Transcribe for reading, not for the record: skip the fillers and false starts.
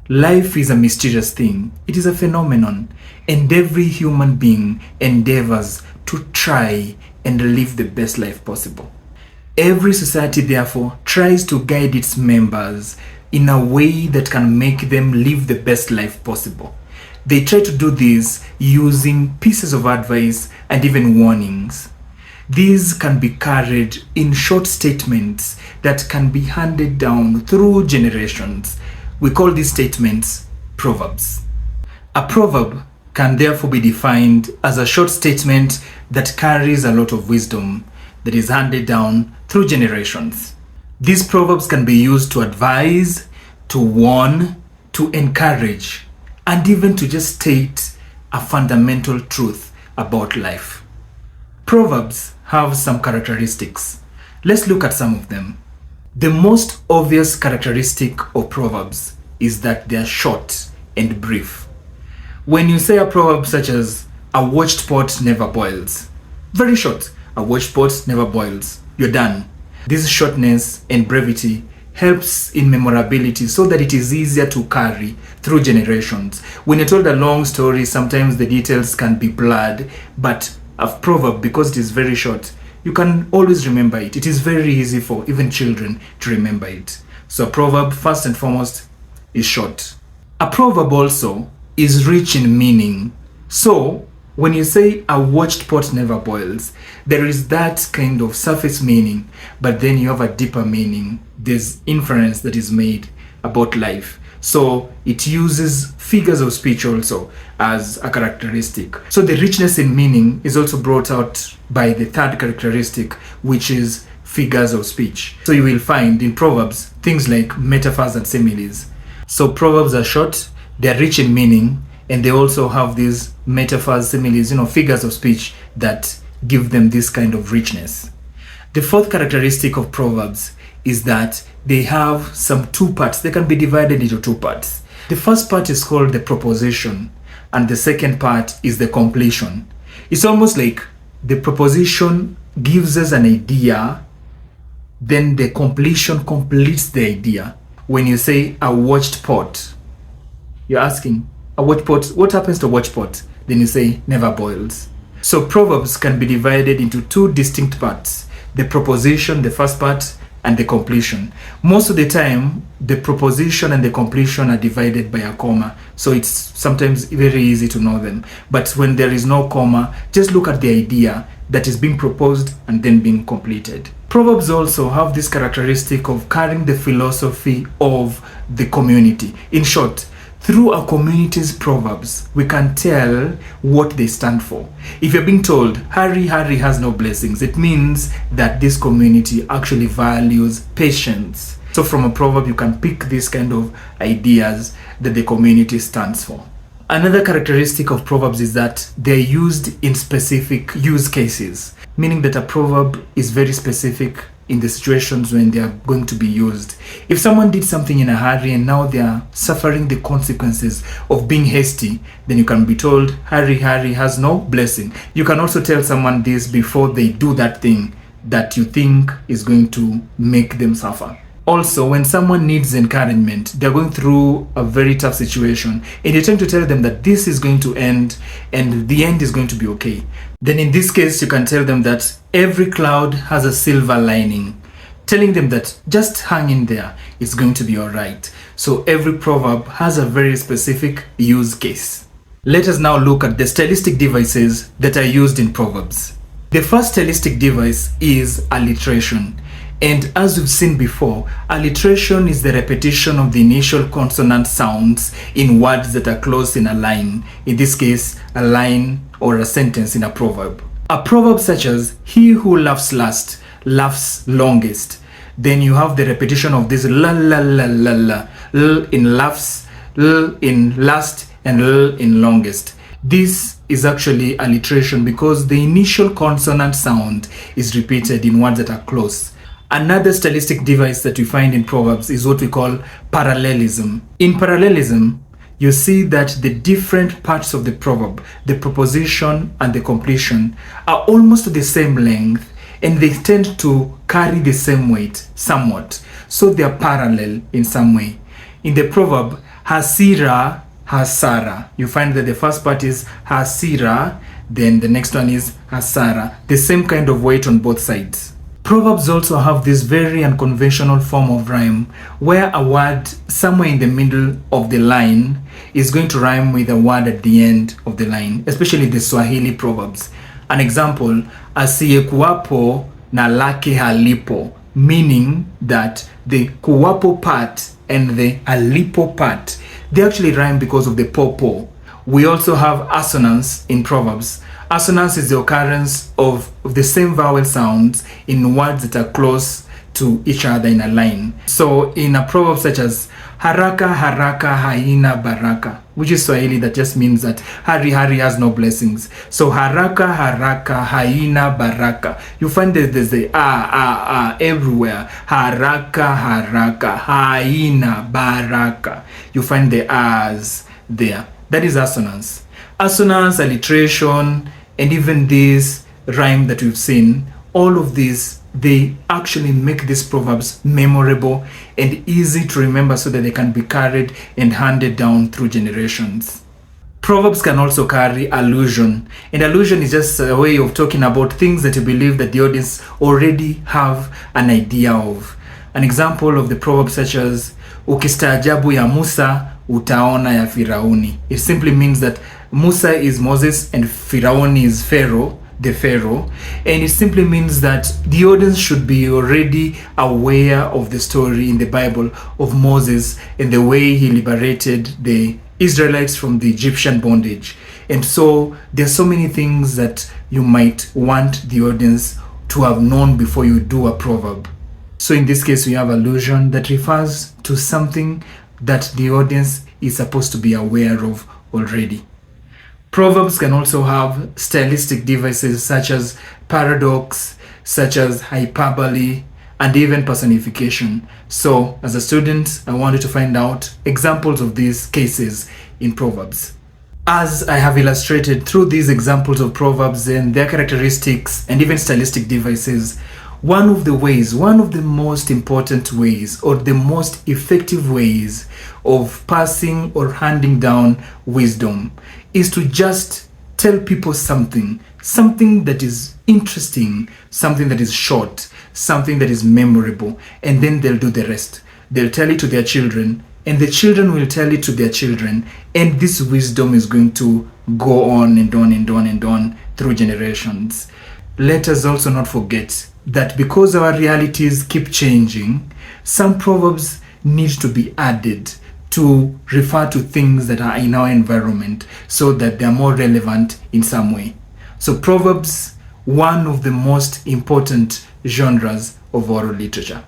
Life is a mysterious thing. It is a phenomenon, and every human being endeavors to try and live the best life possible. Every society, therefore, tries to guide its members in a way that can make them live the best life possible. They try to do this using pieces of advice and even warnings. These can be carried in short statements that can be handed down through generations. We call these statements proverbs. A proverb can therefore be defined as a short statement that carries a lot of wisdom that is handed down through generations. These proverbs can be used to advise, to warn, to encourage, and even to just state a fundamental truth about life. Proverbs have some characteristics. Let's look at some of them. The most obvious characteristic of proverbs is that they are short and brief. When you say a proverb such as, "A watched pot never boils," very short, "A watched pot never boils," you're done. This shortness and brevity helps in memorability so that it is easier to carry through generations. When you're told a long story, sometimes the details can be blurred, but a proverb, because it is very short, you can always remember it. It is very easy for even children to remember it. So a proverb, first and foremost, is short. A proverb also is rich in meaning. So when you say "a watched pot never boils," there is that kind of surface meaning, but then you have a deeper meaning. There's inference that is made about life. So it uses figures of speech also as a characteristic. So the richness in meaning is also brought out by the third characteristic, which is figures of speech. So you will find in Proverbs things like metaphors and similes. So Proverbs are short, they're rich in meaning, and they also have these metaphors, similes, figures of speech that give them this kind of richness. The fourth characteristic of Proverbs is that they have some two parts. They can be divided into two parts. The first part is called the proposition, and the second part is the completion. It's almost like the proposition gives us an idea, then the completion completes the idea. When you say "a watched pot," you're asking, a watch pot, what happens to a watch pot? Then you say "never boils." So Proverbs can be divided into two distinct parts: the proposition, the first part, and the completion. Most of the time, the proposition and the completion are divided by a comma, so it's sometimes very easy to know them. But when there is no comma, just look at the idea that is being proposed and then being completed. Proverbs also have this characteristic of carrying the philosophy of the community. In short, through a community's proverbs, we can tell what they stand for. If you're being told, "Hurry, hurry has no blessings," it means that this community actually values patience. So from a proverb, you can pick these kind of ideas that the community stands for. Another characteristic of proverbs is that they're used in specific use cases, meaning that a proverb is very specific in the situations when they are going to be used. If someone did something in a hurry and now they are suffering the consequences of being hasty, then you can be told, "Hurry, hurry has no blessing." You can also tell someone this before they do that thing that you think is going to make them suffer. Also, when someone needs encouragement, they're going through a very tough situation, and you're trying to tell them that this is going to end and the end is going to be okay. Then in this case, you can tell them that every cloud has a silver lining, telling them that just hang in there, it's going to be all right. So every proverb has a very specific use case. Let us now look at the stylistic devices that are used in proverbs. The first stylistic device is alliteration. And as we've seen before, alliteration is the repetition of the initial consonant sounds in words that are close in a line. In this case, a line or a sentence in a proverb. A proverb such as, "He who laughs last laughs longest." Then you have the repetition of this la la la la la, l in laughs, l in last, and l in longest. This is actually alliteration because the initial consonant sound is repeated in words that are close. Another stylistic device that we find in Proverbs is what we call parallelism. In parallelism, you see that the different parts of the proverb, the proposition and the completion, are almost the same length, and they tend to carry the same weight somewhat. So they are parallel in some way. In the proverb, Hasira, hasara. You find that the first part is hasira, then the next one is hasara. The same kind of weight on both sides. Proverbs also have this very unconventional form of rhyme where a word somewhere in the middle of the line is going to rhyme with a word at the end of the line, especially the Swahili proverbs. An example, asiyekuwapo na lake halipo, meaning that the kuwapo part and the alipo part, they actually rhyme because of the popo. We also have assonance in Proverbs. Assonance is the occurrence of the same vowel sounds in words that are close to each other in a line. So in a proverb such as haraka haraka haina baraka, which is Swahili, that just means that hurry hurry has no blessings. So haraka haraka haina baraka, you find that there's the everywhere. Haraka haraka haina baraka, you find the a's there. That is assonance. Assonance, alliteration, and even this rhyme that we've seen, all of these, they actually make these proverbs memorable and easy to remember so that they can be carried and handed down through generations. Proverbs can also carry allusion, and allusion is just a way of talking about things that you believe that the audience already have an idea of. An example of the proverb such as ukistaajabu ya Musa utaona ya Firauni. It simply means that Musa is Moses and Firauni is Pharaoh, the Pharaoh, and it simply means that the audience should be already aware of the story in the Bible of Moses and the way he liberated the Israelites from the Egyptian bondage. And so there are so many things that you might want the audience to have known before you do a proverb. So in this case, we have allusion that refers to something that the audience is supposed to be aware of already. Proverbs can also have stylistic devices such as paradox, such as hyperbole, and even personification. So as a student, I wanted to find out examples of these cases in Proverbs. As I have illustrated through these examples of Proverbs and their characteristics and even stylistic devices, one of the most important ways or the most effective ways of passing or handing down wisdom is to just tell people something that is interesting, something that is short, something that is memorable, and then they'll do the rest. They'll tell it to their children, and the children will tell it to their children, and this wisdom is going to go on and on and on and on through generations. Let us also not forget that because our realities keep changing, some proverbs need to be added to refer to things that are in our environment so that they are more relevant in some way. So Proverbs, one of the most important genres of oral literature.